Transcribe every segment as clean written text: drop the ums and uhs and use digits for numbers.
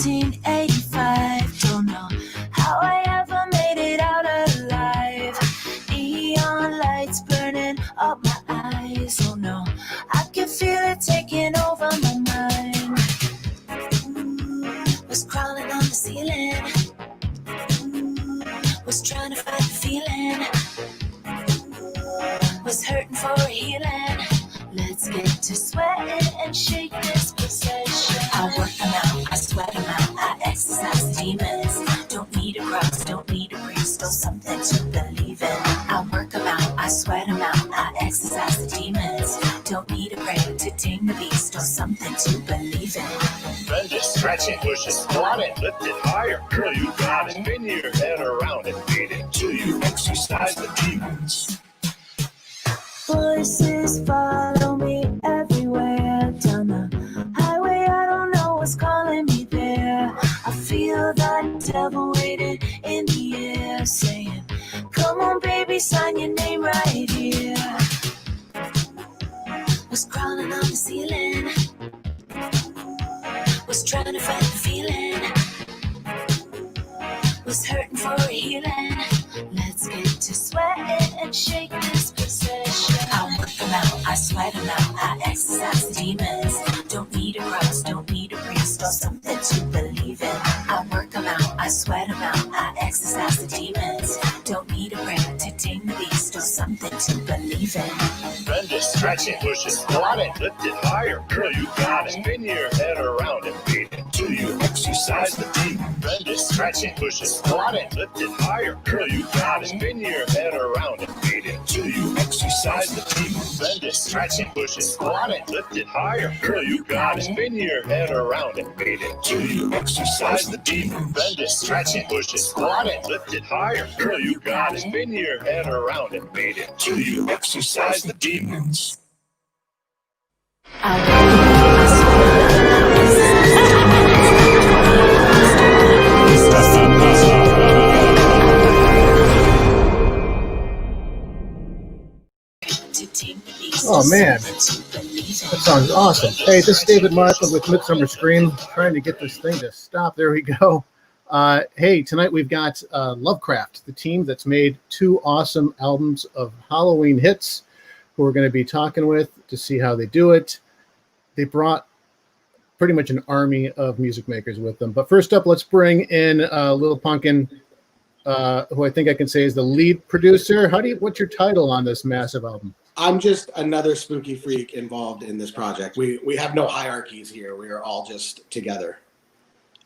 1985. Don't know how I ever made it out alive. Neon lights burning up my eyes. Oh no, I can feel it taking over my mind. Was crawling on the ceiling. Was trying to fight the feeling. Was hurting for a healing. Let's get to sweating and shake this possession. I work them out, I sweat them out, I exercise the demons. Don't need a cross, don't need a priest or something to believe in. I work them out, I sweat them out, I exercise the demons. Don't need a prayer to tame the beast or something to believe in. Bend it, stretch it, push it, squat it, lift it higher. Girl, you got it. Spin your head around and beat it till you exercise the demons. Voices follow me everywhere. Down the highway, I don't know what's calling me there. I feel that devil waiting in the air, saying, come on baby, sign your name right here. Was crawling on the ceiling. Was trying to fight the feeling. Was hurting for a healing. Let's get to sweating and shake this possession. I work them out, I sweat them out, I exercise the demons. Don't need a cross, don't need a priest or something to believe in. I work them out, I sweat them out, I exercise the demons. Don't need a prayer to tame the beast or something to believe in. Bend it, stretch it, push it, squat it, lift it higher. Girl, you got it. Spin your head around and beat it till you exercise the demons. Bend it, stretch it, push it, squat it, lift it higher. Girl, you got it. Spin your head around and beat it till you exercise the demons. Bend it, stretch it, push it, squat it, lift it higher. Girl, you got it. Spin your head around and beat it till you exercise the demons. Bend it, stretch it, push it, squat it, lift it higher. Girl, you got it. Spin your head around and beat it till you exercise the demons. Oh man, that sounds awesome. Hey, this is David Marshall with Midsummer Scream, trying to get this thing to stop. There we go. Hey, tonight we've got Lovecraft, the team that's made 2 awesome albums of Halloween hits, who we're going to be talking with to see how they do it. They brought pretty much an army of music makers with them. But first up, let's bring in Little Pumpkin, who I think I can say is the lead producer. What's your title on this massive album? I'm just another spooky freak involved in this project. We have no hierarchies here. We are all just together.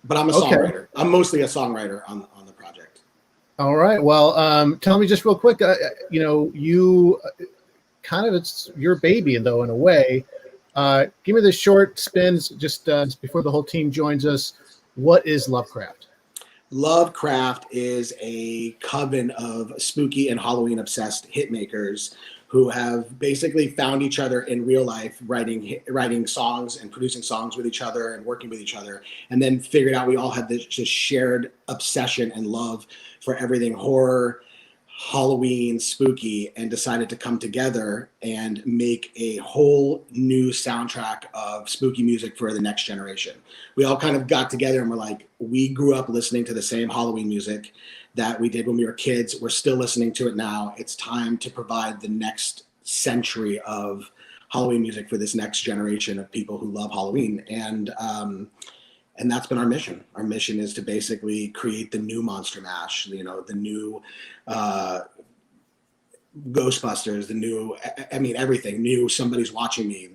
But I'm a songwriter. I'm mostly a songwriter on the project. All right. Well, tell me just real quick, you kind of, it's your baby, though, in a way. Give me the short spins just before the whole team joins us. What is Lovecraft? Lovecraft is a coven of spooky and Halloween obsessed hit makers who have basically found each other in real life, writing songs and producing songs with each other and working with each other, and then figured out we all had this just shared obsession and love for everything horror, Halloween, spooky, and decided to come together and make a whole new soundtrack of spooky music for the next generation. We all kind of got together and were like, we grew up listening to the same Halloween music that we did when we were kids. We're still listening to it now. It's time to provide the next century of Halloween music for this next generation of people who love Halloween. And that's been our mission. Our mission is to basically create the new Monster Mash, the new Ghostbusters, the new, everything new. Somebody's Watching Me,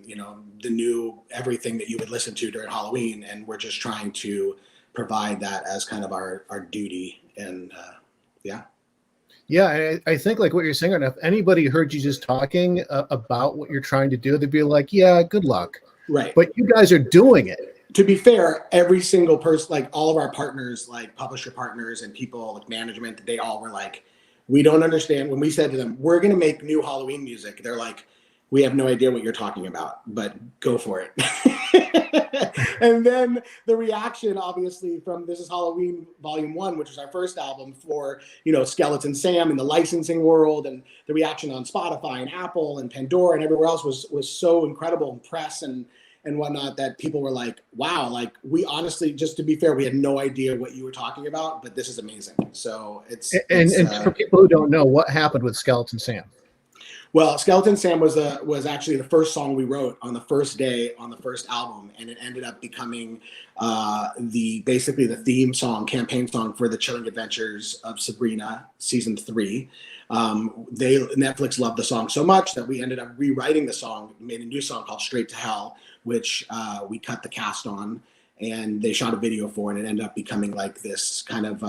the new everything that you would listen to during Halloween. And we're just trying to provide that as kind of our duty. And Yeah, I think like what you're saying, if anybody heard you just talking about what you're trying to do, they'd be like, yeah, good luck. Right. But you guys are doing it. To be fair, every single person, like all of our partners, like publisher partners and people like management, they all were like, we don't understand. When we said to them, we're going to make new Halloween music, they're like, we have no idea what you're talking about, but go for it. And then the reaction, obviously, from This Is Halloween Volume 1, which was our first album for, Skeleton Sam in the licensing world, and the reaction on Spotify and Apple and Pandora and everywhere else was so incredible, and press and and whatnot that people were like, wow, like we honestly, just to be fair, we had no idea what you were talking about, but this is amazing. So and for people who don't know, what happened with Skeleton Sam? Well, Skeleton Sam was actually the first song we wrote on the first day on the first album, and it ended up becoming basically the theme song, campaign song for the Chilling Adventures of Sabrina season 3. Netflix loved the song so much that we ended up rewriting the song, made a new song called Straight to Hell, which we cut the cast on, and they shot a video for, and it ended up becoming like this kind of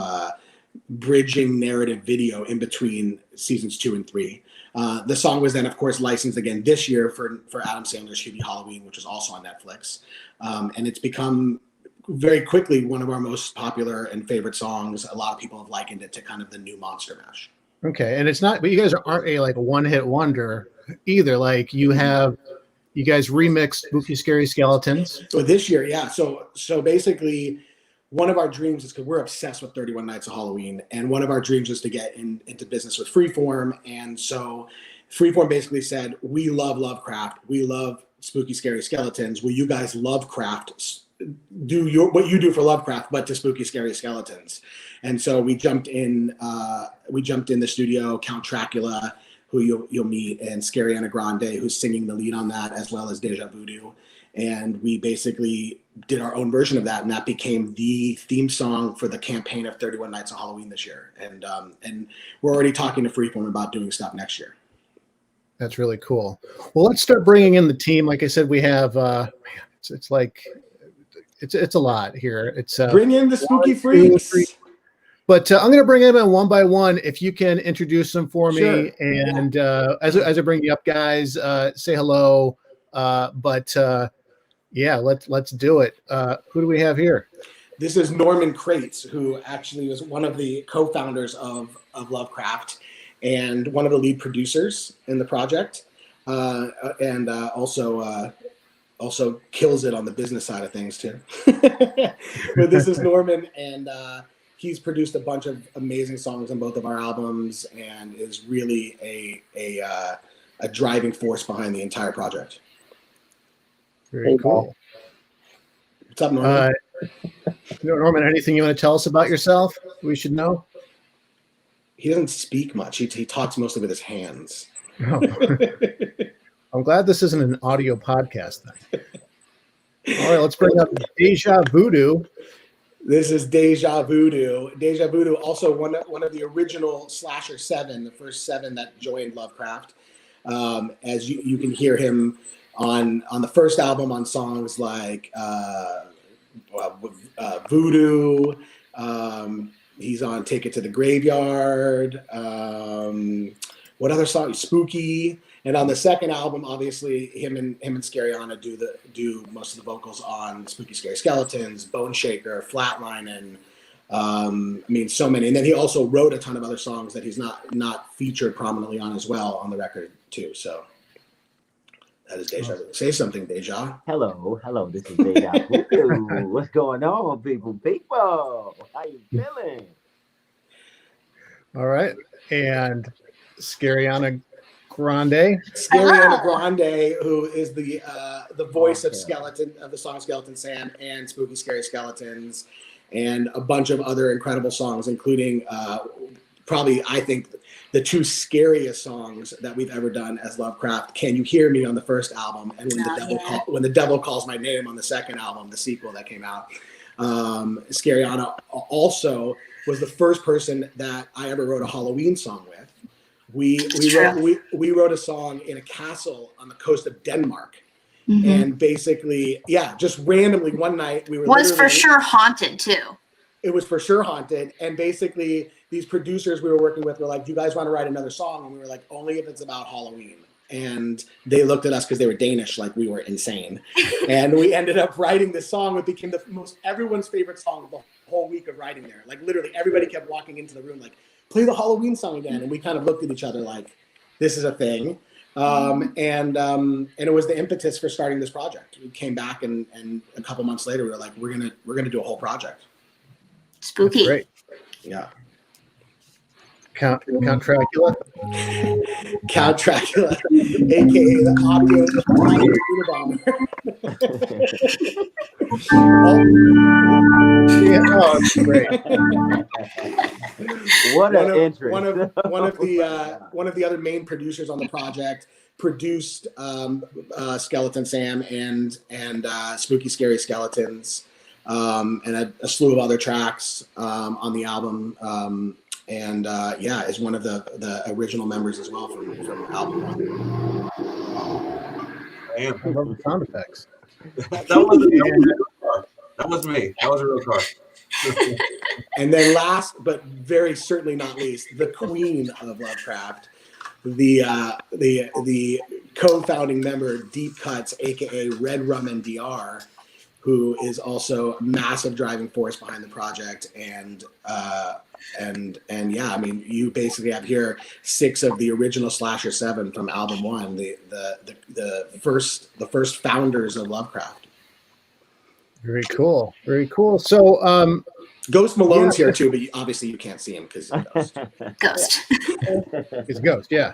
bridging narrative video in between seasons 2 and 3. The song was then, of course, licensed again this year for Adam Sandler's Hubie Halloween, which was also on Netflix. And it's become very quickly one of our most popular and favorite songs. A lot of people have likened it to kind of the new Monster Mash. Okay, and it's not, but you guys aren't a like one-hit wonder either. Like you guys remixed Spooky Scary Skeletons. So this year, yeah. So basically, one of our dreams is, because we're obsessed with 31 Nights of Halloween, and one of our dreams was to get into business with Freeform. And so Freeform basically said, we love Lovecraft. We love Spooky Scary Skeletons. Will you guys Lovecraft do what you do for Lovecraft, but to Spooky Scary Skeletons? And so we jumped in the studio, Count Dracula, who you'll meet, and Scary Ana Grande, who's singing the lead on that, as well as Deja Voodoo. And we basically did our own version of that, and that became the theme song for the campaign of 31 Nights of Halloween this year. And we're already talking to Freeform about doing stuff next year. That's really cool. Well, let's start bringing in the team. Like I said, we have it's a lot here. It's bring in the spooky freaks. But I'm going to bring them in one by one. If you can introduce them for me, Sure. And as I bring you up, guys, say hello. Yeah, let's do it. Who do we have here? This is Norman Kratz, who actually was one of the co-founders of Lovecraft and one of the lead producers in the project, and also kills it on the business side of things too. But this is Norman, and he's produced a bunch of amazing songs on both of our albums, and is really a driving force behind the entire project. Very cool. What's up, Norman? Norman, anything you want to tell us about yourself we should know? He doesn't speak much. He talks mostly with his hands. Oh. I'm glad this isn't an audio podcast then. All right, let's bring up Deja Voodoo. This is Deja Voodoo. Deja Voodoo, also one of the original Slasher 7, the first 7 that joined Lovecraft. As you can hear him on the first album on songs like Voodoo. He's on Take It to the Graveyard. What other song? Spooky. And on the second album, obviously, him and Scary Ana do most of the vocals on Spooky Scary Skeletons, Bone Shaker, Flatline, and so many. And then he also wrote a ton of other songs that he's not featured prominently on as well on the record too. So that is Deja. Say something, Deja. Hello, this is Deja. What's going on, people? How you feeling? All right, and Scary Ana Grande. Scary Ana Grande, who is the voice of the song Skeleton Sam and Spooky Scary Skeletons, and a bunch of other incredible songs, including probably, I think, the 2 scariest songs that we've ever done as Lovecraft. Can You Hear Me on the first album, and When the Devil Calls My Name on the second album, the sequel that came out. Scary Ana also was the first person that I ever wrote a Halloween song with. We wrote a song in a castle on the coast of Denmark. Mm-hmm. And basically, just randomly one night we were. Was for sure haunted too. It was for sure haunted, and basically these producers we were working with were like, "Do you guys want to write another song?" And we were like, "Only if it's about Halloween." And they looked at us because they were Danish, like we were insane. And we ended up writing this song. It became everyone's favorite song of the whole week of writing there. Like literally, everybody kept walking into the room like, "Play the Halloween song again." And we kind of looked at each other like, "This is a thing." And it was the impetus for starting this project. We came back and a couple months later we were like, we're gonna do a whole project. Spooky. Great. Yeah. Count Dracula. Count Dracula, aka the audio Unabomber. Yeah, oh, it's great. What an entrance. One of the other main producers on the project produced Skeleton Sam and Spooky Scary Skeletons, and a slew of other tracks on the album. Yeah, is one of the original members as well from album one. I love the sound effects. That was me. That was a real car. And then last, but very certainly not least, the queen of Lovecraft, the co-founding member, Deep Cuts, aka Red Rum and DR, who is also a massive driving force behind the project. And yeah, I mean, you basically have here 6 of the original Slasher 7 from album 1, the first founders of Lovecraft. Very cool. Very cool. So, Ghost Malone's here too, but obviously you can't see him because he's a ghost. Ghost. He's a ghost, yeah.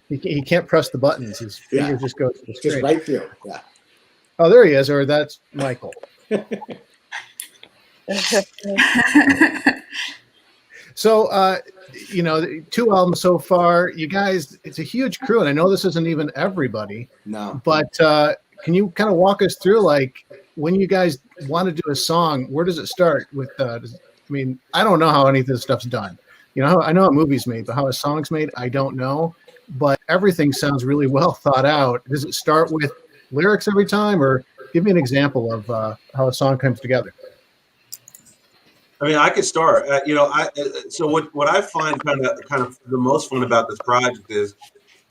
He can't press the buttons. His finger just goes straight. Just right through. Yeah. Oh, there he is, or that's Michael. So, 2 albums so far. You guys, it's a huge crew, and I know this isn't even everybody. No. But can you kind of walk us through, like, when you guys want to do a song, where does it start with? I don't know how any of this stuff's done. I know how a movie's made, but how a song's made, I don't know. But everything sounds really well thought out. Does it start with lyrics every time, or give me an example of how a song comes together? I mean, I could start. So what I find kind of the most fun about this project is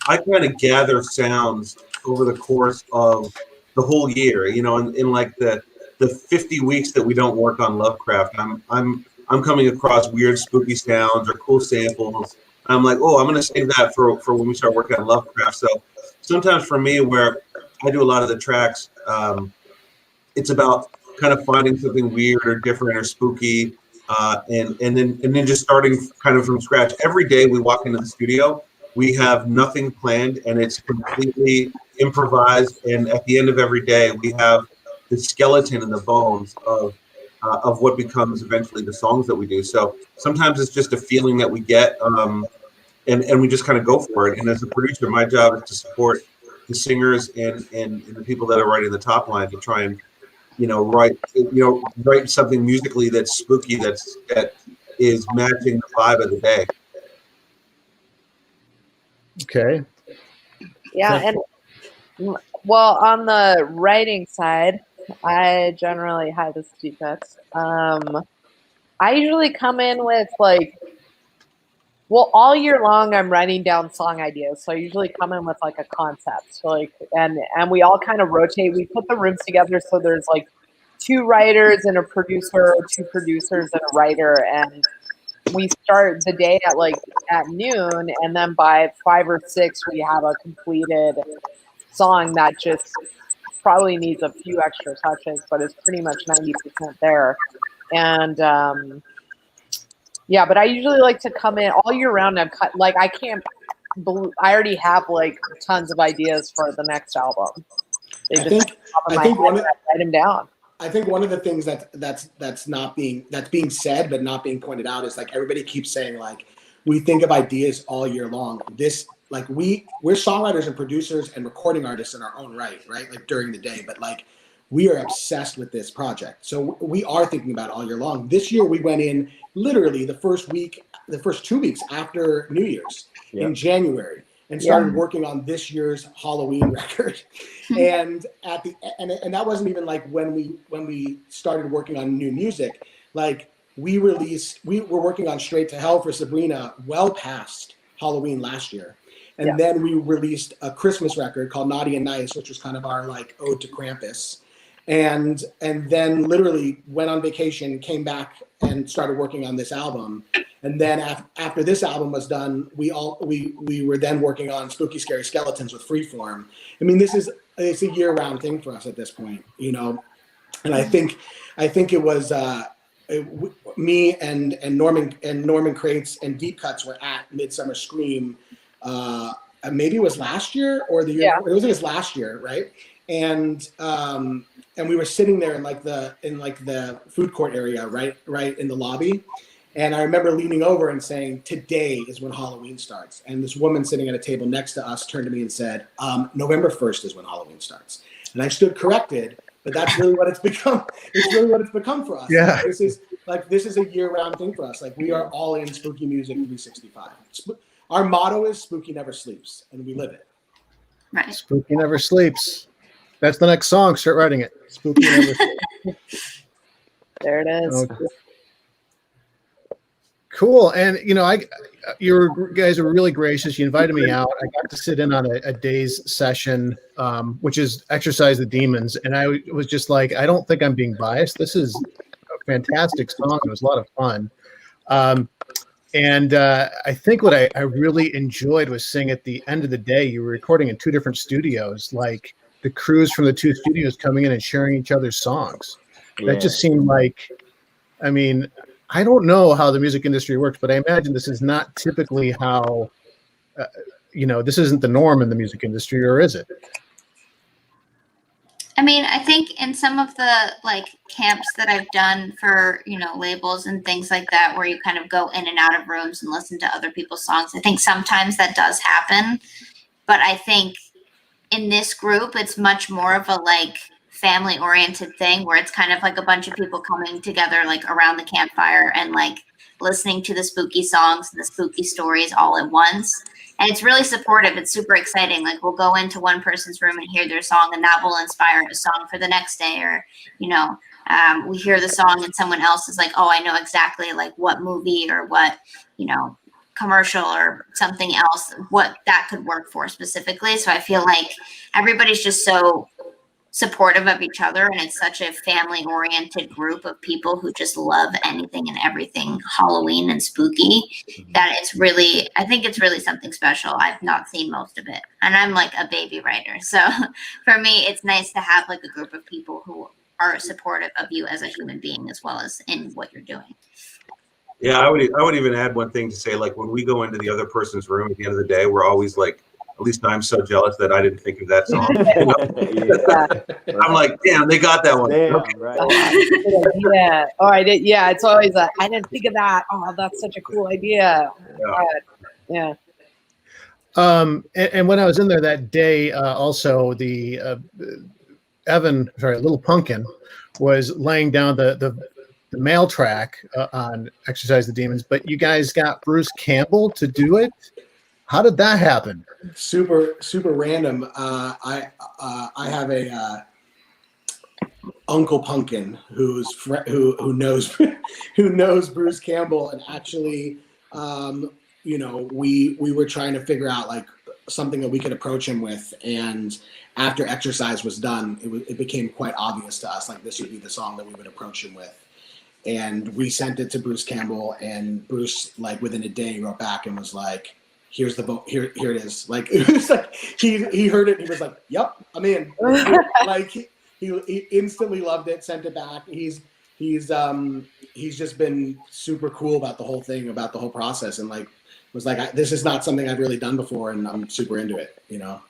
I kind of gather sounds over the course of the whole year. In like the 50 weeks that we don't work on Lovecraft, I'm coming across weird spooky sounds or cool samples. I'm like, oh, I'm gonna save that for when we start working on Lovecraft. So sometimes for me, where I do a lot of the tracks, it's about kind of finding something weird or different or spooky, and then just starting kind of from scratch. Every day we walk into the studio, we have nothing planned, and it's completely improvised. And at the end of every day, we have the skeleton and the bones of what becomes eventually the songs that we do. So sometimes it's just a feeling that we get, and we just kind of go for it. And as a producer, my job is to support the singers and the people that are writing the top line to try and write something musically that's spooky, that is matching the vibe of the day. Okay. Yeah, and well, on the writing side, I generally have this defect. I usually come in with all year long I'm writing down song ideas. So I usually come in with like a concept. So and we all kind of rotate. We put the rooms together so there's like 2 writers and a producer, 2 producers and a writer, and we start the day at noon, and then by 5 or 6 we have a completed song that just probably needs a few extra touches, but it's pretty much 90% there. And but I usually like to come in all year round. I already have tons of ideas for the next album. I write them down. I think one of the things that's being said but not being pointed out is everybody keeps saying we think of ideas all year long. This we're songwriters and producers and recording artists in our own right, during the day, but we are obsessed with this project. So we are thinking about it all year long. This year we went in literally the first 2 weeks after New Year's in January and started working on this year's Halloween record. And and that wasn't even when we started working on new music. We were working on Straight to Hell for Sabrina well past Halloween last year. And then we released a Christmas record called Naughty and Nice, which was kind of our ode to Krampus. And then literally went on vacation, came back and started working on this album. And then after this album was done, we were then working on Spooky Scary Skeletons with Freeform. I mean, it's a year-round thing for us at this point, And I think it was me and Norman Crates and Deep Cuts were at Midsummer Scream. Maybe it was last year or the year. Yeah. It was last year, right? And we were sitting there in the food court area, right in the lobby. And I remember leaning over and saying, "Today is when Halloween starts." And this woman sitting at a table next to us turned to me and said, "November 1st is when Halloween starts." And I stood corrected, but that's really what it's become. It's really what it's become for us. Yeah. This is a year-round thing for us. Like, we are all in spooky music 365. Our motto is "Spooky never sleeps," and we live it. Right. Spooky never sleeps. That's the next song. Start writing it. Spooky never sleeps. There it is. Okay. Cool. And you guys are really gracious. You invited me out. I got to sit in on a day's session, which is Exercise the Demons. And I was just like, I don't think I'm being biased. This is a fantastic song. It was a lot of fun. And I think what I really enjoyed was seeing at the end of the day, you were recording in two different studios, like the crews from the two studios coming in and sharing each other's songs. Yeah. That just seemed like, I mean, I don't know how the music industry works, but I imagine this is not typically how, this isn't the norm in the music industry, or is it? I mean, I think in some of the camps that I've done for, labels and things like that, where you kind of go in and out of rooms and listen to other people's songs, I think sometimes that does happen. But I think in this group, it's much more of a family oriented thing, where it's kind of like a bunch of people coming together around the campfire and listening to the spooky songs and the spooky stories all at once. And it's really supportive. It's super exciting. We'll go into one person's room and hear their song, and that will inspire a song for the next day. Or, we hear the song and someone else is like, "Oh, I know exactly what movie or what, commercial or something else, what that could work for specifically." So I feel like everybody's just so supportive of each other, and it's such a family oriented group of people who just love anything and everything Halloween and spooky, that I think it's really something special. I've not seen most of it, and I'm a baby writer, so for me it's nice to have a group of people who are supportive of you as a human being as well as in what you're doing. Yeah, I would even add one thing to say, when we go into the other person's room at the end of the day, we're always at least I'm so jealous that I didn't think of that song. Yeah. I'm like, damn, they got that one. Damn, Okay. right. Yeah. Oh, I did. Yeah. It's always I didn't think of that. Oh, that's such a cool idea. Yeah. And when I was in there that day, also the Little Pumpkin was laying down the male track on Exercise the Demons, but you guys got Bruce Campbell to do it. How did that happen? Super random. I have a Uncle Pumpkin who knows who knows Bruce Campbell, and actually, we were trying to figure out something that we could approach him with, and after Exercise was done, it became quite obvious to us this would be the song that we would approach him with. And we sent it to Bruce Campbell, and Bruce within a day wrote back and was like, "Here's the vote. Here it is." It was he heard it. And he was like, "Yep, I'm in." He instantly loved it. Sent it back. He's just been super cool about the whole thing, about the whole process, and was this is not something I've really done before, and I'm super into it.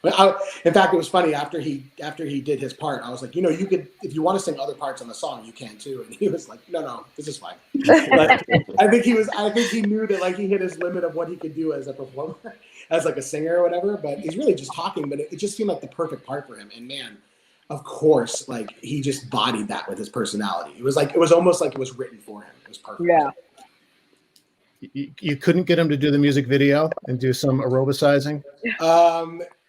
But in fact, it was funny after he did his part. I was like, you could, if you want to sing other parts on the song, you can too. And he was like, no, this is fine. I think he knew that he hit his limit of what he could do as a performer, as a singer or whatever. But he's really just talking. But it just seemed like the perfect part for him. And man, of course, he just bodied that with his personality. It was almost like it was written for him. It was perfect. Yeah. You couldn't get him to do the music video and do some aerobicizing?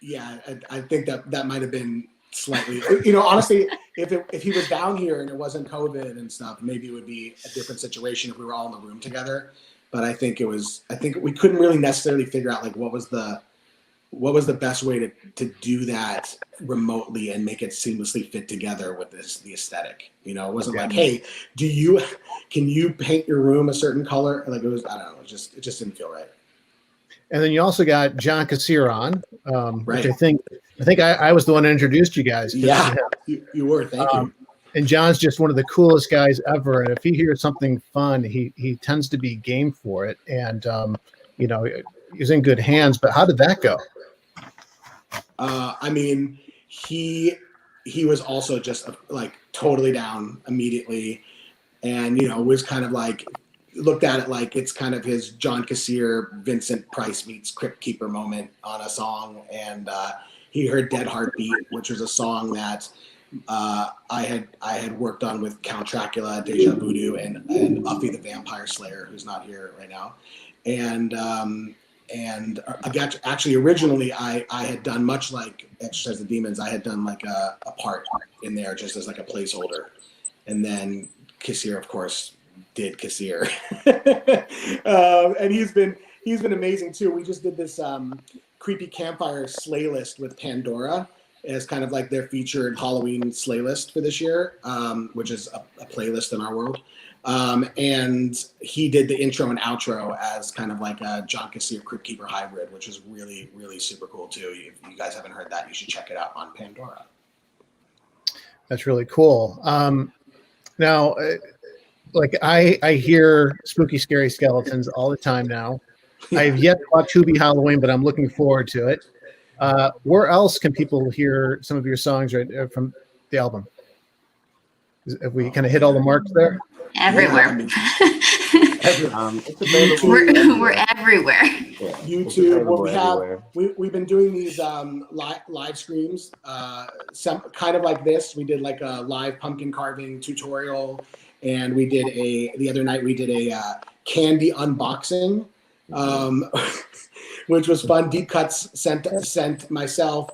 Yeah, I think that might have been slightly, honestly, if he was down here and it wasn't COVID and stuff, maybe it would be a different situation if we were all in the room together. But I think we couldn't really necessarily figure out what was the best way to do that remotely and make it seamlessly fit together with the aesthetic. It wasn't hey, can you paint your room a certain color? It was, I don't know, it just didn't feel right. And then you also got John Kassir on, right. Which I think I was the one that introduced you guys. Yeah, you were. Thank you. And John's just one of the coolest guys ever. And if he hears something fun, he tends to be game for it. And you know, he's in good hands. But how did that go? I mean, he was also just like totally down immediately, and you know, was kind of like looked at it like it's kind of his John Cassier, Vincent Price meets Crypt Keeper moment on a song. And he heard Dead Heartbeat, which was a song that I had worked on with Count Dracula, Deja Voodoo, and Uffy the Vampire Slayer, who's not here right now. And I got actually originally I had done, much like Exercise the Demons, I had done like a part in there just as like a placeholder, and then Cassier, of course, did Cassier. And he's been amazing too. We just did this creepy campfire sleigh list with Pandora as kind of like their featured Halloween sleigh list for this year, which is a playlist in our world. And he did the intro and outro as kind of like a John Cassier Crypt Keeper hybrid, which is really, really super cool too. If you guys haven't heard that, you should check it out on Pandora. That's really cool. Now, like I hear spooky, scary skeletons all the time now. I've yet to watch Hubie Halloween, but I'm looking forward to it. Where else can people hear some of your songs from the album? Have we kind of hit all the marks there? Everywhere. It's available. We're everywhere. Yeah, it's YouTube. available Well, everywhere. we've been doing these live streams, some kind of like this. We did like a live pumpkin carving tutorial, and we did the other night we did a candy unboxing, which was fun. Deep Cuts sent myself,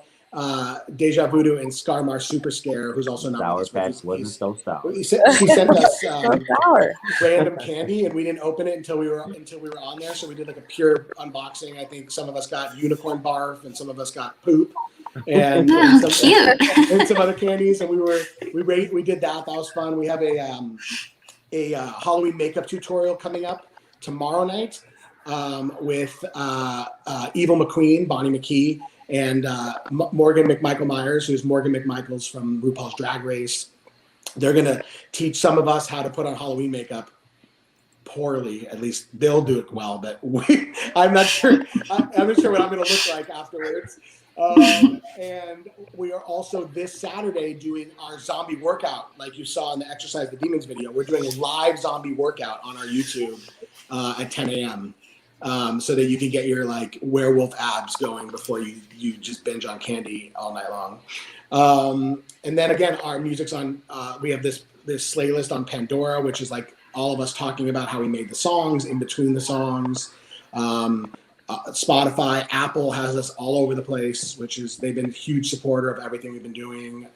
Deja Voodoo, and Scarmar Super Scare, who's also not Sour with us, but Patch wasn't so sour. He sent us Sour. random candy, and we didn't open it until we were on there. So we did like a pure unboxing. I think some of us got unicorn barf, and some of us got poop, and Oh, cute. and some other candies. And we did that. That was fun. We have a Halloween makeup tutorial coming up tomorrow night with Evil McQueen, Bonnie McKee, and Morgan McMichael Myers, who's Morgan McMichaels from RuPaul's Drag Race. They're going to teach some of us how to put on Halloween makeup poorly. At least they'll do it well, but I'm not sure. I'm not sure what I'm going to look like afterwards. And we are also this Saturday doing our zombie workout, like you saw in the Exercise the Demons video. We're doing a live zombie workout on our YouTube at 10 a.m. So that you can get your like werewolf abs going before you just binge on candy all night long. And then again, our music's on. We have this sleigh list on Pandora, which is like all of us talking about how we made the songs, in between the songs. Spotify, Apple has us all over the place, they've been a huge supporter of everything we've been doing.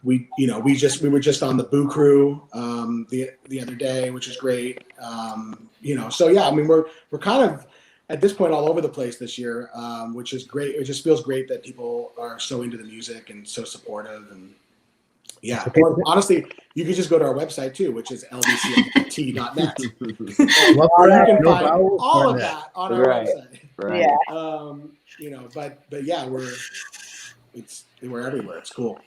We were just on the Boo Crew the other day, which is great. So yeah, I mean, we're kind of at this point all over the place this year, which is great. It just feels great that people are so into the music and so supportive. And yeah, or honestly, you could just go to our website too, which is lvcrt.net. Or you can find all of that on our website. Right. Yeah. But yeah, we're everywhere. It's cool.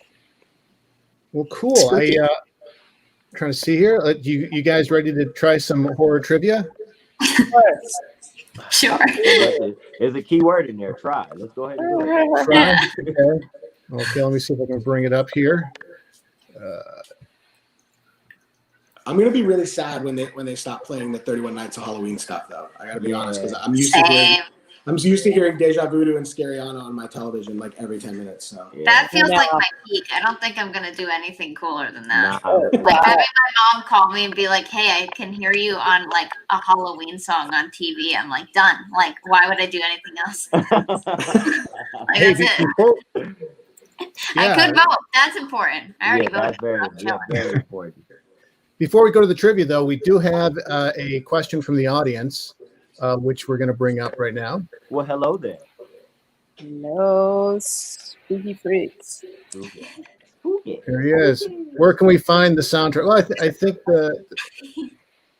Well, cool. Trying to see here. You guys ready to try some horror trivia? Sure. There's a key word in there. Try. Let's go ahead and do it. Try. Okay, let me see if I can bring it up here. I'm gonna be really sad when they stop playing the 31 Nights of Halloween stuff, though. I gotta be honest, because I'm used to hearing Deja Voodoo and Scariana on my television like every 10 minutes. So That feels like my peak. I don't think I'm gonna do anything cooler than that. Nah. Like having my mom call me and be like, "Hey, I can hear you on like a Halloween song on TV." I'm like, done. Like, why would I do anything else? Like that's it. I could vote. That's important. I already voted. That's very important. Before we go to the trivia, though, we do have a question from the audience, which we're going to bring up right now. Well, hello there. No spooky freaks. There he is. Where can we find the soundtrack? Well, I think the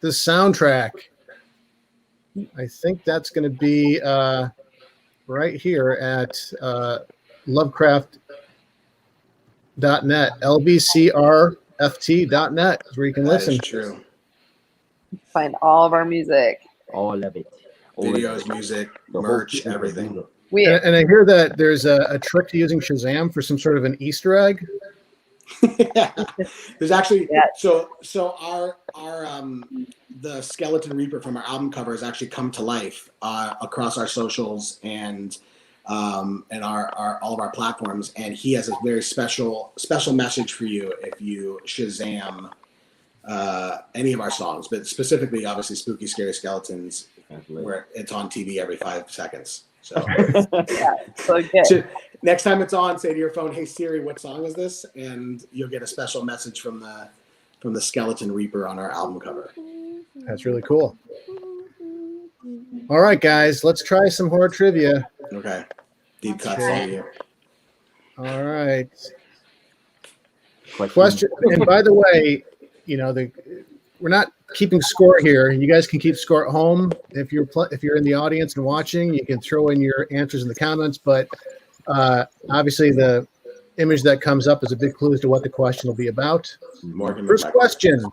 soundtrack. I think that's going to be right here at Lovecraft LVCRFT.net is where you can That listen. is true. Find all of our music. All of it. All of Videos, it. music, The whole merch, thing is everything. music. We And I hear that there's a trick to using Shazam for some sort of an Easter egg. There's actually Yeah. so our the Skeleton Reaper from our album cover has actually come to life across our socials and our all of our platforms, and he has a very special message for you if you Shazam any of our songs, but specifically obviously Spooky Scary Skeletons, where it's on TV every 5 seconds. So, so good. so next time it's on, say to your phone, "Hey Siri, what song is this?" And you'll get a special message from the Skeleton Reaper on our album cover. That's really cool. All right, guys, let's try some horror trivia. Okay, deep That's cuts right. on you. All right. Question. And by the way, we're not keeping score here. You guys can keep score at home. If you're in the audience and watching, you can throw in your answers in the comments. But obviously, the image that comes up is a big clue as to what the question will be about. Morgan, First question: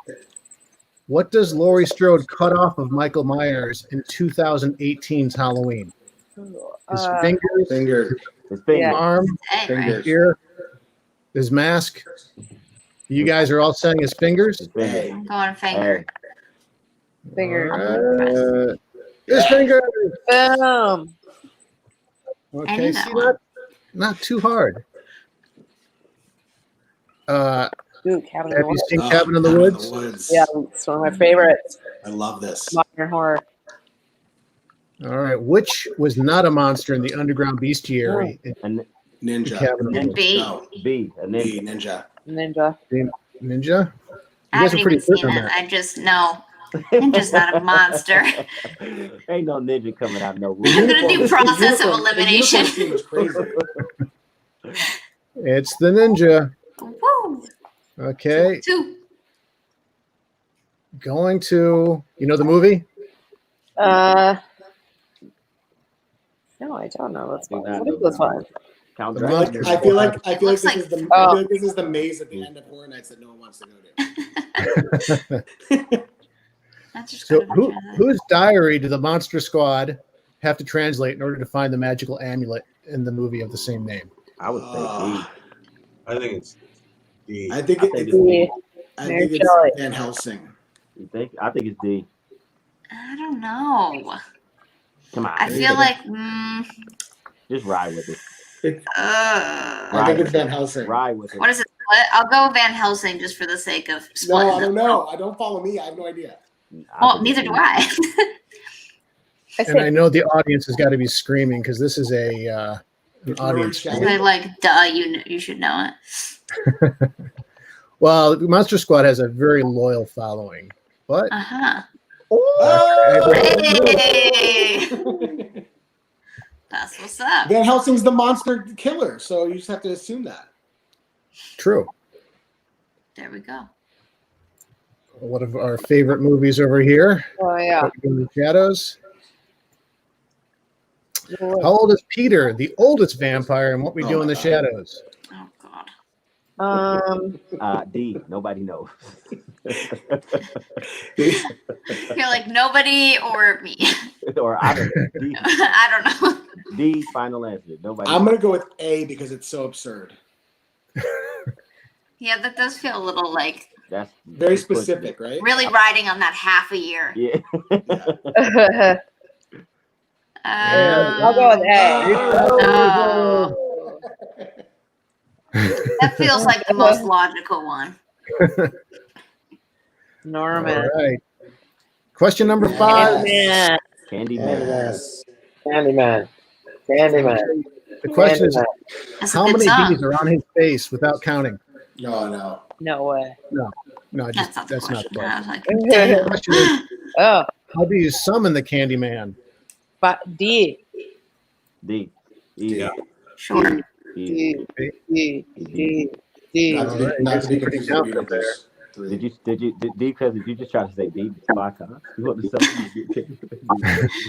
what does Laurie Strode cut off of Michael Myers in 2018's Halloween? His fingers, Finger. His finger. his arm, Dang, Fingers. right? ear, his mask. You guys are all saying his fingers. His finger. I'm going finger. Finger. His fingers. Boom. I Okay, knew see that one. that? Not too hard. Ooh, Cabin in Have the you Woods. seen Cabin in the Woods? Yeah, it's one of my favorites. I love this. Modern horror. All right. Which was not a monster in the underground bestiary in And Ninja. Cabin in the Woods? B. No, B. And then B, Ninja. Ninja. Ninja? I You guys haven't are pretty even good seen on it. that. I just know Ninja's not a monster. Ain't no ninja coming out no I'm gonna do room. process of The elimination. uniform team was crazy. It's the ninja. Woo! Okay. 2. Going to, the movie? No, I don't know. That's Do fine. not What know is this that. one? Count The Dracula. monster. I feel like Looks this like- is the Oh. I feel like this is the maze at the end of Horror Nights that no one wants to go to. That's just So kind of a whose diary do the Monster Squad have to translate in order to find the magical amulet in the movie of the same name? I would say Uh, I think it's D. I think I think it's D. Van Helsing. You think? I think it's D. I don't know. Come on. I feel like Just ride with it. I think it's Van Helsing. Ride with it. what is it? Split? I'll go Van Helsing just for the sake of No, splitting. I don't them. know. I don't follow me. I have no idea. Well, neither do I. I And I say know the audience has got to be screaming because this is an audience. Chat. They're like, duh, you should know it. Well, the Monster Squad has a very loyal following, but Uh-huh. Hey! That's what's up. Van Helsing's the monster killer, so you just have to assume that. true. There we go. One of our favorite movies over here. Oh yeah. What We Do in the Shadows. How old is Peter, the oldest vampire, and What We Oh Do in my the God. Shadows? Oh God. D. Nobody knows. You're like nobody or me. Or I don't know. D. I don't know. D. Final answer. Nobody. I'm gonna go with A because it's so absurd. Yeah, that does feel a little like That's Very specific, right? really riding on that half a year. Yeah. I'll go with A. No. That feels like the most logical one. Norman. All right. Question number 5. Candyman. Candyman. Yes. Candyman. Candyman. The question is, That's a how good many song. bees are on his face without counting? No. No way. No, That's not the that's not question. the I question. was like, The question is, Oh, how do you summon the Candyman? but D. D. Easy. Yeah. sure. Easy. D. D. D. D. Not to be, Alright, not you to be guys are pretty confused with confident there. Beetlejuice 3. Did you just try to say D 5 times? You want to say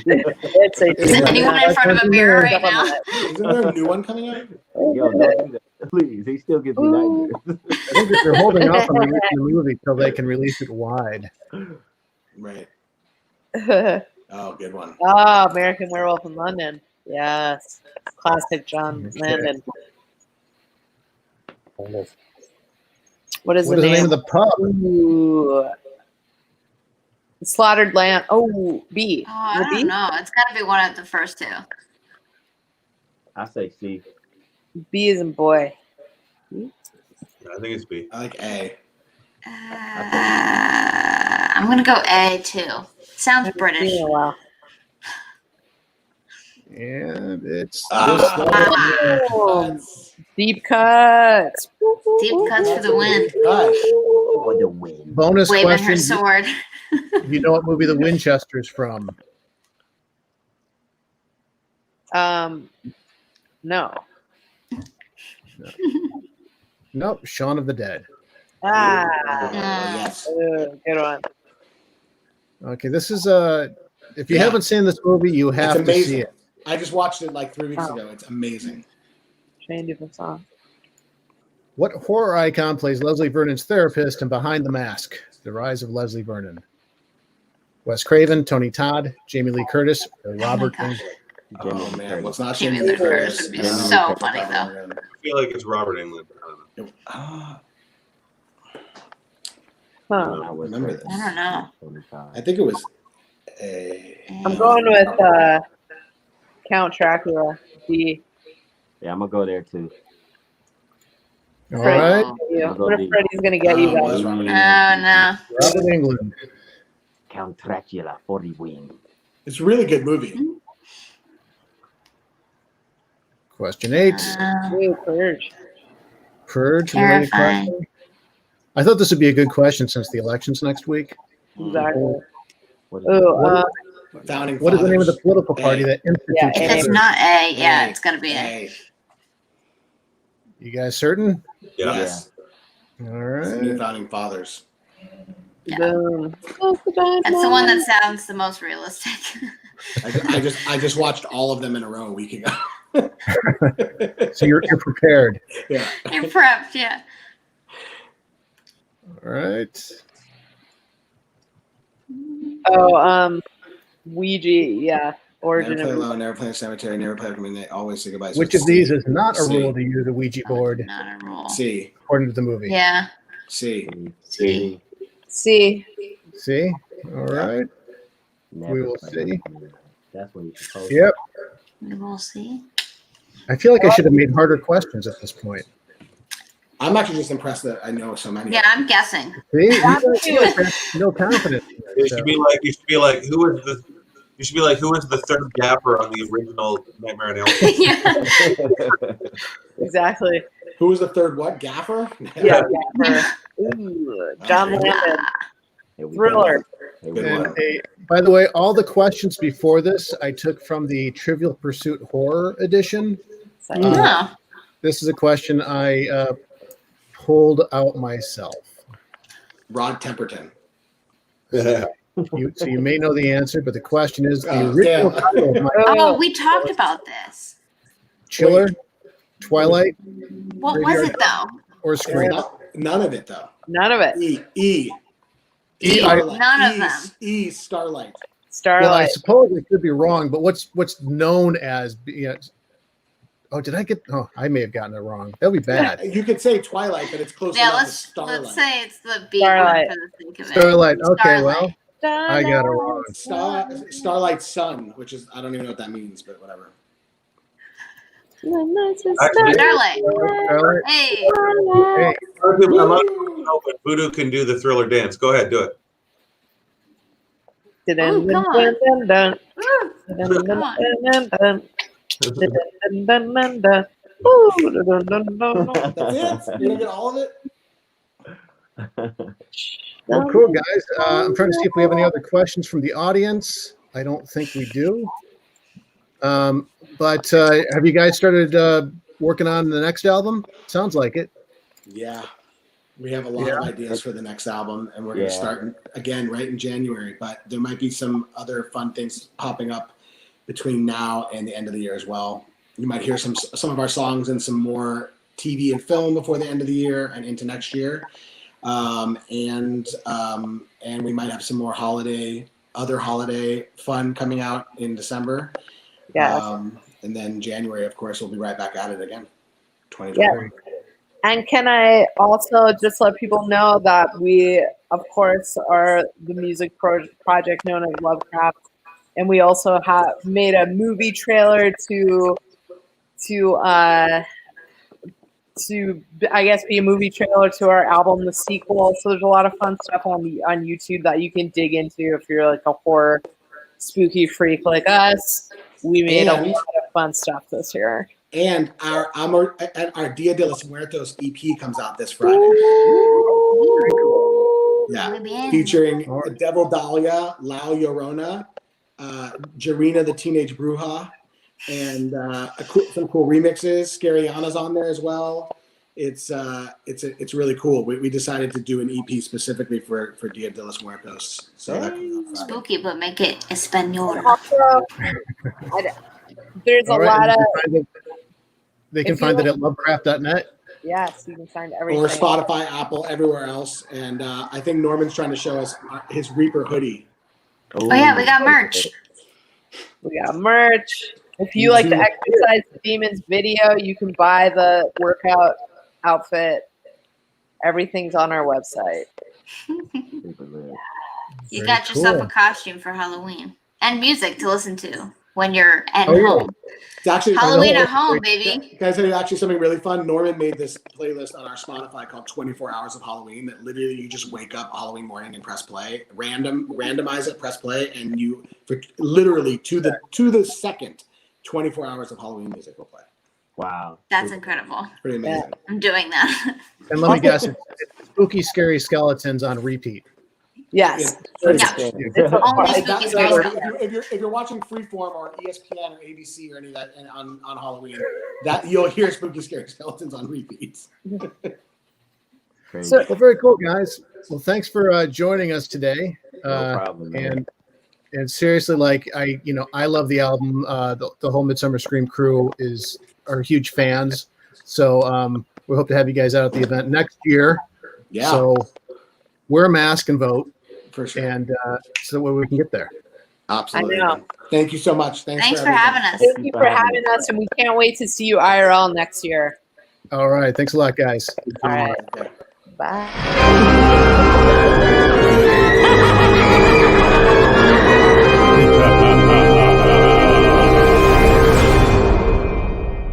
It's a Is anyone in front of a mirror right now? Isn't there a new one coming out? Yo, don't do that. please. He still gives me nightmares. I think that they're holding off on releasing the movie till they can release it wide. Right. Oh, Oh, good one. American Werewolf in London. Yes. Classic John Landon. What is What the is the name? name of the pub? Ooh. Slaughtered Lamb. Oh, B. Oh, I don't know. It's got to be one of the first two. I say C. B is in boy. I think it's B. I like A. I'm gonna go A too. Sounds British. Been a while. And it's Oh, deep cuts. Deep cuts for the win. For the win. bonus Waving her question. sword. Do you know what movie The Winchester's from? No. Nope, Shaun of the Dead. Ah, Yes. good one. Okay, this is if you haven't seen this movie, you have It's to see amazing. it. I just watched it like 3 weeks Oh. ago. It's amazing. Trying different songs. What horror icon plays Leslie Vernon's therapist in Behind the Mask? The Rise of Leslie Vernon. Wes Craven, Tony Todd, Jamie Lee Curtis, or Robert gosh. Englund? Oh man, well, it's not Jamie Jamie Lee Curtis would be so funny though. I feel like it's Robert Englund. I don't know. Huh. I was remember first. this. I don't know. 25. I think it was A. I'm going with Count Dracula. D. Yeah, I'm gonna go there too. All right, What if Freddy's gonna get you Oh, it was guys? Robert Oh Englund. no. Robert Englund. Count Dracula for the win. It's a really good movie. Question 8. Ooh, Purge. Purge related Terrifying. question. I thought this would be a good question since the election's next week. Exactly. What is Ooh, Founding What is the name of the Fathers. political party A. that institutes? Yeah, If A. it's Purge? not A, yeah, A. it's gotta be A. A. You guys certain? Yeah. Yes. All It's the new right. Founding Fathers. Yeah. boom. That's the one that sounds the most realistic. I just watched all of them in a row a week ago. So you're prepared. Yeah. You're prepped, yeah. All right. Oh, Ouija. Yeah. Origin Never play of alone, never play in a cemetery, never play from midnight, always say goodbye. So Which it's of these C. is not a C. rule to use a Ouija board Not a rule. C. according to the movie? Yeah. C. C. C. See? All right. Never We will play see. with me. That's when you're supposed to. Yep. We will see. I feel like I should have made harder questions at this point. I'm actually just impressed that I know so many. Yeah, I'm guessing. See? You guys have no confidence. It should be like who is the third gaffer on the original Nightmare on Elm Street? Yeah. Exactly. Who was the third what? Gaffer? Yeah. Gaffer. Ooh, John Landon. Here we Thriller. go. Here we Good go. one. By the way, all the questions before this I took from the Trivial Pursuit Horror Edition. No. This is a question I pulled out myself. Rod Temperton. So you may know the answer, but the question is the Oh, original damn. title of my Oh, we talked about this. Chiller, Twilight, What was it though? or Scream. None of it though. None of it. E. E. Starlight. None of E. them. E. Starlight. Well, I Starlight. suppose I could be wrong, but what's known as? Oh, did I get? Oh, I may have gotten it wrong. That'll be bad. You could say Twilight, but it's close Yeah, enough. It's Starlight. let's say it's the B Starlight. one for the sake of it. Starlight. Okay, Starlight. well, I got it wrong. Starlight Sun, which is I don't even know what that means, but whatever. Actually, Starlight. Starlight. Hey. Hey, a lot of people know, but Voodoo can do the Thriller dance. Go ahead, do it. Oh, come on. Come on. That's it. You don't get all of it. well, cool, guys. I'm trying to see if we have any other questions from the audience. I don't think we do. But have you guys started working on the next album? Sounds like it. Yeah, we have a lot of ideas for the next album, and we're going to start again right in January. But there might be some other fun things popping up between now and the end of the year as well. You might hear some of our songs in some more TV and film before the end of the year and into next year. And we might have some more other holiday fun coming out in December. Yeah. And then January, of course, we'll be right back at it again. 2020. Yeah. And can I also just let people know that we, of course, are the music project known as Lovecraft, and we also have made a movie trailer to I guess be a movie trailer to our album, The Sequel. So there's a lot of fun stuff on YouTube that you can dig into if you're like a horror spooky freak like us. We made a lot of fun stuff this year. And our Dia de los Muertos EP comes out this Friday. Yeah, featuring Devil Dahlia, Lau Llorona, Jarina the Teenage Bruja, and some cool remixes. Scary Anna's on there as well. It's really cool. We decided to do an EP specifically for Dia de los Muertos. So that comes out Friday. Spooky, but make it Espanol. Also, there's a lot of. They can find it at lovecraft.net. Yes, you can find everything. Or Spotify, Apple, everywhere else. And I think Norman's trying to show us his Reaper hoodie. Oh yeah, we got merch. We got merch. If you like the Exercise Demons video, you can buy the workout outfit. Everything's on our website. You got yourself a costume for Halloween and music to listen to when you're at home. It's actually Halloween at home, baby. Can I tell you actually something really fun? Norman made this playlist on our Spotify called 24 Hours of Halloween that literally you just wake up Halloween morning and press play, randomize it, press play, and you for literally to the second 24 hours of Halloween music will play. Wow. That's incredible. Pretty amazing. I'm doing that. And let me guess, it's spooky, scary skeletons on repeat. Yes. Only spooky, scary stuff. If you're watching Freeform or ESPN or ABC or any of that on Halloween, that you'll hear spooky, scary skeletons on repeats. Well, very cool, guys. Well, thanks for joining us today. No problem, man. And seriously, like I love the album. The whole Midsummer Scream crew are huge fans. So we hope to have you guys out at the event next year. Yeah. So wear a mask and vote. For sure. And so that way we can get there. Absolutely. I know. Thank you so much. Thanks for having us. Thank you for having us, and we can't wait to see you IRL next year. All right. Thanks a lot, guys. All right. Bye. Ha ha ha.